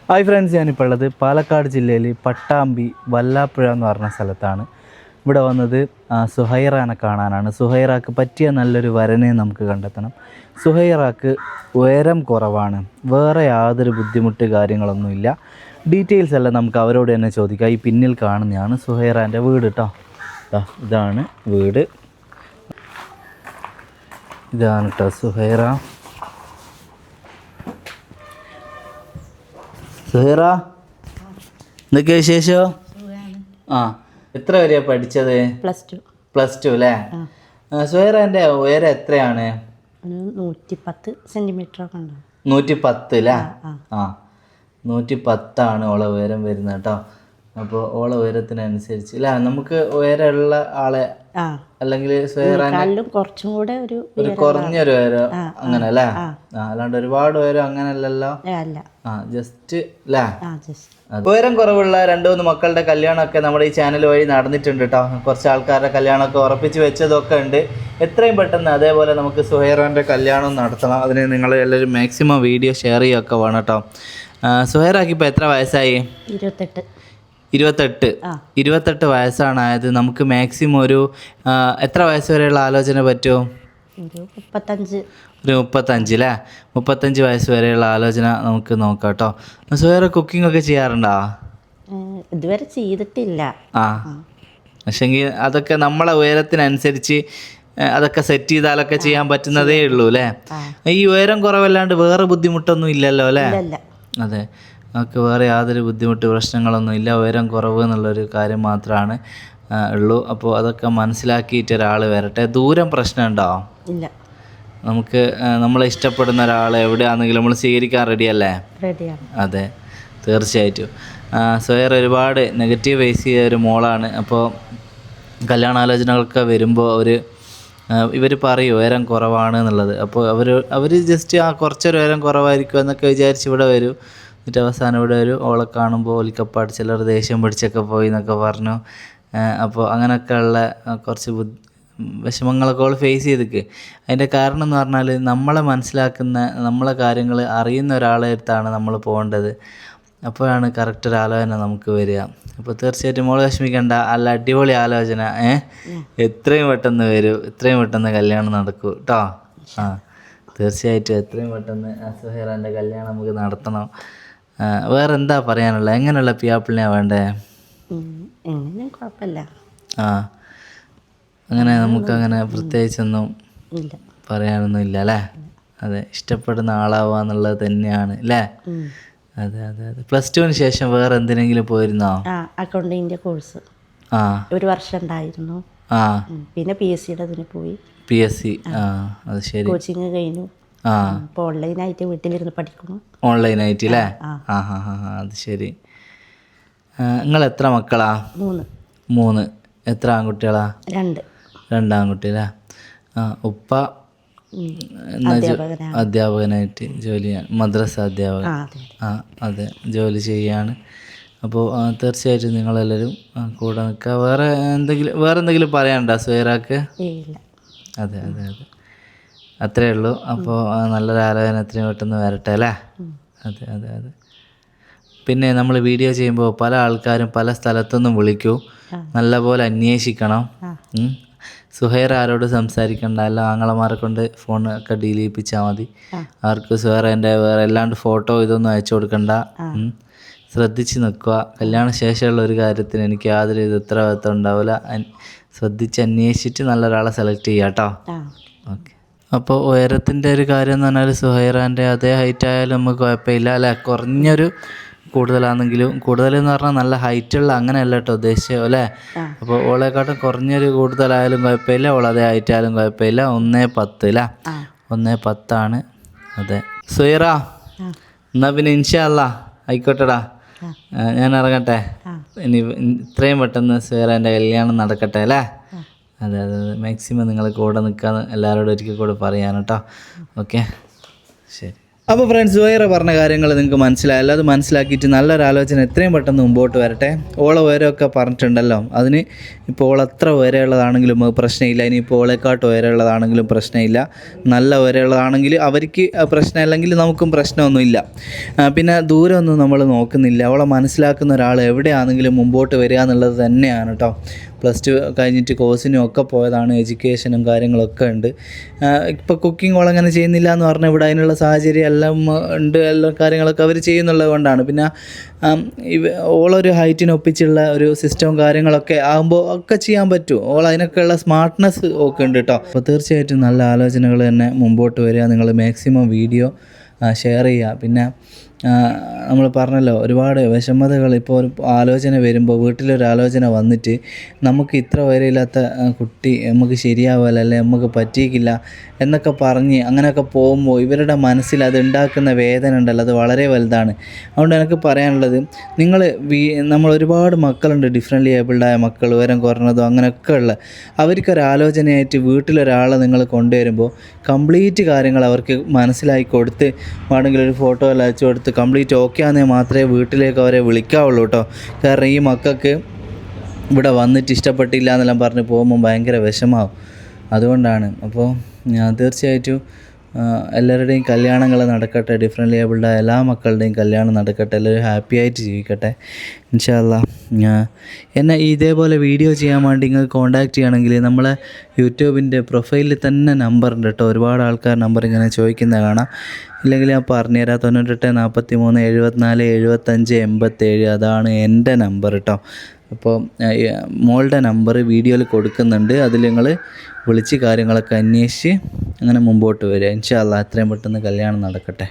Hi friends, ഞാനിപ്പോൾ ഉള്ളത് പാലക്കാട് ജില്ലയിൽ പട്ടാമ്പി വല്ലാപ്പുഴ എന്ന് പറഞ്ഞ സ്ഥലത്താണ്. ഇവിടെ വന്നത് സുഹൈറാനെ കാണാനാണ്. സുഹൈറാക്ക് പറ്റിയ നല്ലൊരു വരനെ നമുക്ക് കണ്ടെത്തണം. സുഹൈറാക്ക് ഉയരം കുറവാണ്, വേറെ യാതൊരു ബുദ്ധിമുട്ട് കാര്യങ്ങളൊന്നുമില്ല. ഡീറ്റെയിൽസ് എല്ലാം നമുക്ക് അവരോട് തന്നെ ചോദിക്കാം. ഈ പിന്നിൽ കാണുന്നതാണ് സുഹൈറാൻ്റെ വീട് കേട്ടോ. ഇതാണ് വീട്, ഇതാണ് കേട്ടോ സുഹൈറ. സുഹൈറ, എന്തൊക്കെയാ വിശേഷം? എത്ര വരെയാ പഠിച്ചത്? പ്ലസ് ടു അല്ലേ? സുഹൈറൻ്റെ ഉയരം എത്രയാണ്? 110 സെന്റിമീറ്റർ ഒക്കെ ഉണ്ട്. 110 അല്ലേ? 110 ഓളെ ഉയരം വരുന്നത് കേട്ടോ. അപ്പോൾ ഓളെ ഉയരത്തിനനുസരിച്ച് അല്ല, നമുക്ക് ഉയരമുള്ള ആളെ അല്ലെങ്കിൽ കുറച്ചും കൂടെ ഒരു കുറഞ്ഞൊരു ഉയരം അങ്ങനെ അല്ലേ? അല്ലാണ്ട് ഒരുപാട് ഉയരം അങ്ങനല്ലല്ലോ. ജസ്റ്റ് അല്ലേ? ഉയരം കുറവുള്ള 2-3 മക്കളുടെ കല്യാണമൊക്കെ നമ്മുടെ ഈ ചാനൽ വഴി നടന്നിട്ടുണ്ട് കേട്ടോ. കുറച്ച് ആൾക്കാരുടെ കല്യാണമൊക്കെ ഉറപ്പിച്ച് വെച്ചതൊക്കെ ഉണ്ട്. എത്രയും പെട്ടെന്ന് അതേപോലെ നമുക്ക് സുഹൈറാൻ്റെ കല്യാണം നടത്തണം. അതിന് നിങ്ങൾ എല്ലാവരും മാക്സിമം വീഡിയോ ഷെയർ ചെയ്യുകയൊക്കെ വേണം കേട്ടോ. സുഹൈറാക്ക് ഇപ്പോൾ എത്ര വയസ്സായി? 28 വയസ്സാണ് ആയത്. നമുക്ക് മാക്സിമം ഒരു എത്ര വയസ്സ് വരെയുള്ള ആലോചന പറ്റുമോ? ഒരു 35 അല്ലേ? 35 വയസ്സ് വരെയുള്ള ആലോചന നമുക്ക് നോക്കാം കേട്ടോ. സുഹൈറ കുക്കിംഗ് ഒക്കെ ചെയ്യാറുണ്ടോ? ഇതുവരെ ചെയ്തിട്ടില്ല. പക്ഷെങ്കിൽ അതൊക്കെ നമ്മളെ ഉയരത്തിനനുസരിച്ച് അതൊക്കെ സെറ്റ് ചെയ്താലൊക്കെ ചെയ്യാൻ പറ്റുന്നതേ ഉള്ളൂ അല്ലേ? ഈ ഉയരം കുറവല്ലാണ്ട് വേറെ ബുദ്ധിമുട്ടൊന്നും ഇല്ലല്ലോ അല്ലേ? അതെ, നമുക്ക് വേറെ യാതൊരു ബുദ്ധിമുട്ട് പ്രശ്നങ്ങളൊന്നും ഇല്ല. ഉയരം കുറവ് എന്നുള്ളൊരു കാര്യം മാത്രമാണ് ഉള്ളൂ. അപ്പോൾ അതൊക്കെ മനസ്സിലാക്കിയിട്ട് ഒരാൾ വരട്ടെ. ദൂരം പ്രശ്നമുണ്ടോ? ഇല്ല. നമുക്ക് നമ്മളെ ഇഷ്ടപ്പെടുന്ന ഒരാൾ എവിടെയാണെങ്കിലും നമ്മൾ സ്വീകരിക്കാൻ റെഡിയല്ലേ? അതെ, തീർച്ചയായിട്ടും. സുഹൈറ ഒരുപാട് നെഗറ്റീവ് ഫേസ് ചെയ്ത ഒരു മോളാണ്. അപ്പോൾ കല്യാണാലോചനകളൊക്കെ വരുമ്പോൾ ഇവർ പറയും ഉയരം കുറവാണ് എന്നുള്ളത്. അപ്പോൾ അവർ ജസ്റ്റ് കുറച്ചൊരു ഉയരം കുറവായിരിക്കും എന്നൊക്കെ വിചാരിച്ച് ഇവിടെ വരും. എന്നിട്ട് അവസാനം ഇവിടെ ഒരു ഓളെ കാണുമ്പോൾ ഒലിക്കപ്പാട് ചിലർ ദേഷ്യം പിടിച്ചൊക്കെ പോയി എന്നൊക്കെ പറഞ്ഞു. അപ്പോൾ അങ്ങനെയൊക്കെയുള്ള കുറച്ച് വിഷമങ്ങളൊക്കെ ഓൾ ഫേസ് ചെയ്തിക്ക്. അതിൻ്റെ കാരണം എന്ന് പറഞ്ഞാൽ നമ്മളെ മനസ്സിലാക്കുന്ന, നമ്മളെ കാര്യങ്ങൾ അറിയുന്ന ഒരാളെ അടുത്താണ് നമ്മൾ പോകേണ്ടത്. അപ്പോഴാണ് കറക്റ്റ് ഒരു ആലോചന നമുക്ക് വരിക. അപ്പോൾ തീർച്ചയായിട്ടും മോള് വിഷമിക്കേണ്ട, നല്ല അടിപൊളി ആലോചന. എത്രയും പെട്ടെന്ന് വരൂ, എത്രയും പെട്ടെന്ന് കല്യാണം നടക്കൂ കേട്ടോ. തീർച്ചയായിട്ടും എത്രയും പെട്ടെന്ന് സുഹൈറാൻ്റെ കല്യാണം നമുക്ക് നടത്തണം. വേറെ എന്താ പറയാനുള്ളത്? എങ്ങനെയുള്ള പിയാപ്പിളിനെയാണ് വേണ്ടേ? കുഴപ്പമില്ല. അങ്ങനെ നമുക്കങ്ങനെ പ്രത്യേകിച്ചൊന്നും പറയാനൊന്നും ഇല്ല അല്ലേ? അതെ, ഇഷ്ടപ്പെടുന്ന ആളാവുക എന്നുള്ളത് തന്നെയാണ് അല്ലേ? അതെ അതെ അതെ. പ്ലസ് ടുവിന് ശേഷം വേറെ എന്തിനെങ്കിലും പോയിരുന്നോ? അക്കൗണ്ടിങ്ങിന്റെ കോഴ്സ് ഒരു വർഷം ഉണ്ടായിരുന്നു. പിന്നെ PSC പോയി. PSC, അത് ശരി. കോച്ചിങ് കഴിഞ്ഞു. ഇപ്പോൾ ഓൺലൈനായിട്ട് വീട്ടിലിരുന്ന് പഠിക്കുന്നു. ഓൺലൈനായിട്ട് അല്ലേ? അത് ശരി. നിങ്ങൾ എത്ര മക്കളാ? 3. എത്ര ആൺകുട്ടികളാ? 2 ആൺകുട്ടി അല്ലേ? ഉപ്പ അധ്യാപകനായിട്ട് ജോലി ചെയ്യാണ്, മദ്രസ അധ്യാപകൻ. അതെ, ജോലി ചെയ്യാണ്. അപ്പോൾ തീർച്ചയായിട്ടും നിങ്ങളെല്ലാവരും കൂടെ നിൽക്കുക. വേറെ എന്തെങ്കിലും പറയാനുണ്ടോ സുഹൈറാക്ക്? അതെ അതെ അതെ, അത്രയേ ഉള്ളൂ. അപ്പോൾ നല്ലൊരു ആലോചന എത്രയും പെട്ടെന്ന് വരട്ടെ അല്ലേ? അതെ അതെ അതെ. പിന്നെ നമ്മൾ വീഡിയോ ചെയ്യുമ്പോൾ പല ആൾക്കാരും പല സ്ഥലത്തുനിന്നും വിളിക്കൂ. നല്ലപോലെ അന്വേഷിക്കണം. സുഹൈറ ആരോട് സംസാരിക്കണ്ട, എല്ലാ ആങ്ങളമാരെ കൊണ്ട് ഫോണൊക്കെ ഡീൽ ചെയ്യിപ്പിച്ചാൽ മതി. അവർക്ക് സുഹൈറേൻ്റെ വേറെ അല്ലാണ്ട് ഫോട്ടോ ഇതൊന്നും അയച്ചു കൊടുക്കണ്ട. ശ്രദ്ധിച്ച് നിൽക്കുക. കല്യാണ ശേഷമുള്ള ഒരു കാര്യത്തിന് എനിക്ക് യാതൊരു ഉത്തരവാദിത്വം ഉണ്ടാവില്ല. ശ്രദ്ധിച്ച് അന്വേഷിച്ചിട്ട് നല്ലൊരാളെ സെലക്ട് ചെയ്യുക കേട്ടോ. ഓക്കെ. അപ്പോൾ ഉയരത്തിൻ്റെ ഒരു കാര്യം എന്ന് പറഞ്ഞാൽ സുഹൈറാൻ്റെ അതേ ഹൈറ്റ് ആയാലും നമുക്ക് കുഴപ്പമില്ല അല്ലേ? കുറഞ്ഞൊരു കൂടുതലാണെങ്കിലും, കൂടുതലെന്ന് പറഞ്ഞാൽ നല്ല ഹൈറ്റുള്ള അങ്ങനെയല്ല കേട്ടോ ഉദ്ദേശിച്ചത് അല്ലേ? അപ്പോൾ ഓളെക്കാട്ടും കുറഞ്ഞൊരു കൂടുതലായാലും കുഴപ്പമില്ല, ഓളതേ ഹൈറ്റ് ആയാലും കുഴപ്പമില്ല. 1.10 അല്ലേ? 1.10. അതെ സുഹൈറ, എന്നാൽ പിന്നെ ഇൻഷാ അല്ലാ ആയിക്കോട്ടെടാ, ഞാൻ ഇറങ്ങട്ടെ. ഇനി ഇത്രയും പെട്ടെന്ന് സുഹൈറാൻ്റെ കല്യാണം നടക്കട്ടെ അല്ലേ? അതെ അതെ അതെ, മാക്സിമം നിങ്ങൾ കൂടെ നിൽക്കാമെന്ന് എല്ലാവരോടും ഒരിക്കൽ കൂടെ പറയാൻ കേട്ടോ. ഓക്കെ, ശരി. അപ്പോൾ ഫ്രണ്ട്സ് സുഹൈറ പറഞ്ഞ കാര്യങ്ങൾ നിങ്ങൾക്ക് മനസ്സിലായല്ലോ. അത് മനസ്സിലാക്കിയിട്ട് നല്ലൊരു ആലോചന എത്രയും പെട്ടെന്ന് മുമ്പോട്ട് വരട്ടെ. ഓളെ ഉയരമൊക്കെ പറഞ്ഞിട്ടുണ്ടല്ലോ, അതിന് ഇപ്പോൾ ഓൾ എത്ര ഉയരമുള്ളതാണെങ്കിലും പ്രശ്നമില്ല. ഇനിയിപ്പോൾ ഓളെക്കാട്ട് ഉയരമുള്ളതാണെങ്കിലും പ്രശ്നമില്ല. നല്ല ഉയരമുള്ളതാണെങ്കിൽ അവർക്ക് പ്രശ്നമില്ലെങ്കിൽ നമുക്കും പ്രശ്നമൊന്നുമില്ല. പിന്നെ ദൂരമൊന്നും നമ്മൾ നോക്കുന്നില്ല. അവളെ മനസ്സിലാക്കുന്ന ഒരാൾ എവിടെയാണെങ്കിലും മുമ്പോട്ട് വരിക എന്നുള്ളത് തന്നെയാണ് കേട്ടോ. +2 കഴിഞ്ഞിട്ട് കോഴ്സിനും ഒക്കെ പോയതാണ്, എഡ്യൂക്കേഷനും കാര്യങ്ങളൊക്കെ ഉണ്ട്. ഇപ്പോൾ കുക്കിംഗ് ഓളങ്ങനെ ചെയ്യുന്നില്ല എന്ന് പറഞ്ഞാൽ ഇവിടെ അതിനുള്ള സാഹചര്യം എല്ലാം ഉണ്ട്, എല്ലാ കാര്യങ്ങളൊക്കെ അവർ ചെയ്യുന്നുള്ളത് കൊണ്ടാണ്. പിന്നെ ഓളൊരു ഹൈറ്റിനൊപ്പിച്ചുള്ള ഒരു സിസ്റ്റവും കാര്യങ്ങളൊക്കെ ആകുമ്പോൾ ഒക്കെ ചെയ്യാൻ പറ്റും. ഓൾ അതിനൊക്കെയുള്ള സ്മാർട്ട്നെസ് ഒക്കെ ഉണ്ട് കേട്ടോ. അപ്പോൾ തീർച്ചയായിട്ടും നല്ല ആലോചനകൾ തന്നെ മുമ്പോട്ട് വരിക. നിങ്ങൾ മാക്സിമം വീഡിയോ ഷെയർ ചെയ്യുക. പിന്നെ നമ്മൾ പറഞ്ഞല്ലോ, ഒരുപാട് വിഷമതകൾ ഇപ്പോൾ ഒരു ആലോചന വരുമ്പോൾ, വീട്ടിലൊരു ആലോചന വന്നിട്ട് നമുക്ക് ഇത്ര വരെയില്ലാത്ത കുട്ടി നമുക്ക് ശരിയാവില്ല, അല്ലെ നമുക്ക് പറ്റിയിട്ടില്ല എന്നൊക്കെ പറഞ്ഞ് അങ്ങനെയൊക്കെ പോകുമ്പോൾ ഇവരുടെ മനസ്സിൽ അത് ഉണ്ടാക്കുന്ന വേദന ഉണ്ടല്ലോ, അത് വളരെ വലുതാണ്. അതുകൊണ്ട് എനിക്ക് പറയാനുള്ളത്, നമ്മൾ ഒരുപാട് മക്കളുണ്ട്, ഡിഫറെൻ്റ്ലി ഏബിൾഡായ മക്കൾ, ഉയരം കുറഞ്ഞതോ അങ്ങനെയൊക്കെ ഉള്ള, അവർക്കൊരാലോചനയായിട്ട് വീട്ടിലൊരാളെ നിങ്ങൾ കൊണ്ടുവരുമ്പോൾ കംപ്ലീറ്റ് കാര്യങ്ങൾ അവർക്ക് മനസ്സിലാക്കി കൊടുത്ത് വേണമെങ്കിൽ ഒരു ഫോട്ടോ എല്ലാം അയച്ചു കൊടുത്ത് കംപ്ലീറ്റ് ഓക്കെ ആണെങ്കിൽ മാത്രമേ വീട്ടിലേക്ക് അവരെ വിളിക്കാവുള്ളൂ കേട്ടോ. കാരണം ഈ മക്കൾക്ക് ഇവിടെ വന്നിട്ട് ഇഷ്ടപ്പെട്ടില്ല എന്നെല്ലാം പറഞ്ഞ് പോകുമ്പോൾ ഭയങ്കര വിഷമാവും. അതുകൊണ്ടാണ്. അപ്പോൾ തീർച്ചയായിട്ടും എല്ലാവരുടെയും കല്യാണങ്ങൾ നടക്കട്ടെ, ഡിഫറെൻ്റ്ലി ഏബിൾഡായ എല്ലാ മക്കളുടെയും കല്യാണം നടക്കട്ടെ, എല്ലാവരും ഹാപ്പി ആയിട്ട് ജീവിക്കട്ടെ ഇൻഷാ അല്ലാ. എന്നെ ഇതേപോലെ വീഡിയോ ചെയ്യാൻ വേണ്ടി നിങ്ങൾക്ക് കോൺടാക്റ്റ് ചെയ്യണമെങ്കിൽ നമ്മളെ യൂട്യൂബിൻ്റെ പ്രൊഫൈലിൽ തന്നെ നമ്പർ ഉണ്ട് കേട്ടോ. ഒരുപാട് ആൾക്കാർ നമ്പർ ഇങ്ങനെ ചോദിക്കുന്നത് കാണാം. ഇല്ലെങ്കിൽ ഞാൻ പറഞ്ഞുതരാം, 98 43 74 75 87 അതാണ് എൻ്റെ നമ്പർ കേട്ടോ. അപ്പോൾ മോളുടെ നമ്പർ വീഡിയോയിൽ കൊടുക്കുന്നുണ്ട്, അതിൽ നിങ്ങൾ വിളിച്ച് കാര്യങ്ങളൊക്കെ അന്വേഷിച്ച് അങ്ങനെ മുമ്പോട്ട് വരിക. ഇൻഷാ അല്ലാ എത്രയും പെട്ടെന്ന് കല്യാണം നടക്കട്ടെ.